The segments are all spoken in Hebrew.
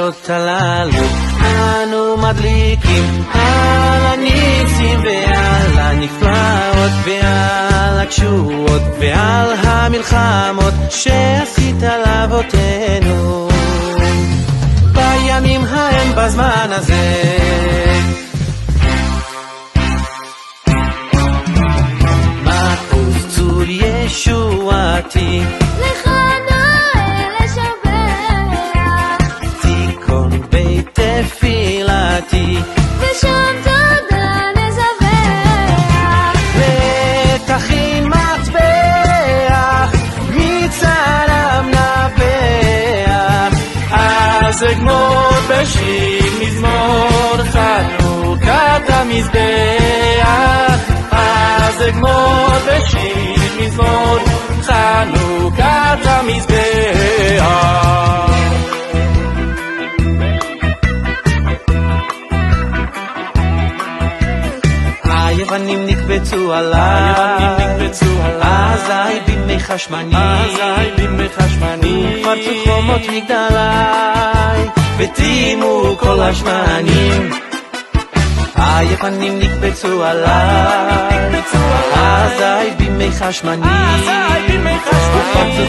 הנרות הללו אנו מדליקים על הניסים ועל הנפלאות ועל התשועות ועל המלחמות שעשית לאבותינו בימים ההם בזמן הזה. מעוז צור ישועתי לך נאה לשבח, תיכון בית תפילתי ושם תודה נזבח. ותכין מטבח מצלם נבח אז אגמור בשיר מזמור חנוכת המזבח אז אגמור בשיר מזמור חנוכת המזבח. היוונים נקבצו עליי אזי בימי חשמני פרצו חומות מגדלי וטימו כל השמנים. היוונים נקבצו עליי אזי בימי חשמני פרצו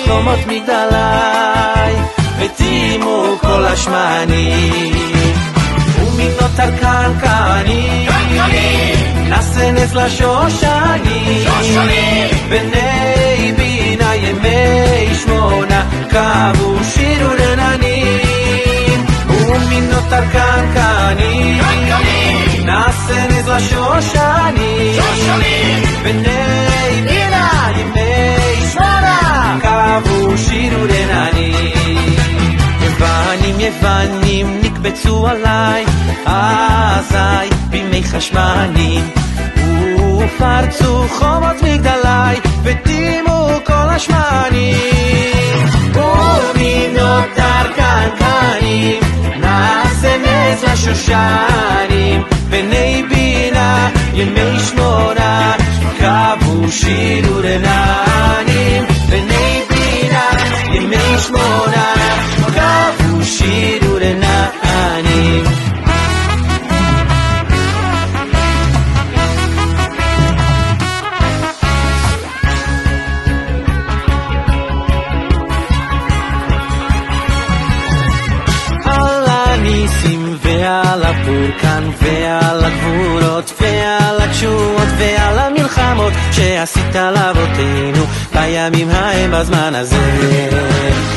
חומות מגדלי וטימו כל השמנים. ומינות הקנקנים נעשה נס לשושנים בני בינה ימי שמונה קבו שיר ורננים. ומינות הקנקנים נעשה נס לשושנים בני בינה ימי שמונה קבו שיר ורננים. יוונים נקבצו עליי אזי בימי חשמנים ופרצו חומות מגדלי וטימו כל השמנים. ומינות הקנקנים נעשה נס לשושנים בני בינה ימי שמונה קבו שיר ורננים בני בינה ימי שמונה קבו שיר ורננים. על הניסים ועל הפורקן ועל הגבורות ועל התשועות ועל המלחמות שעשית לאבותינו בימים ההם בזמן הזה.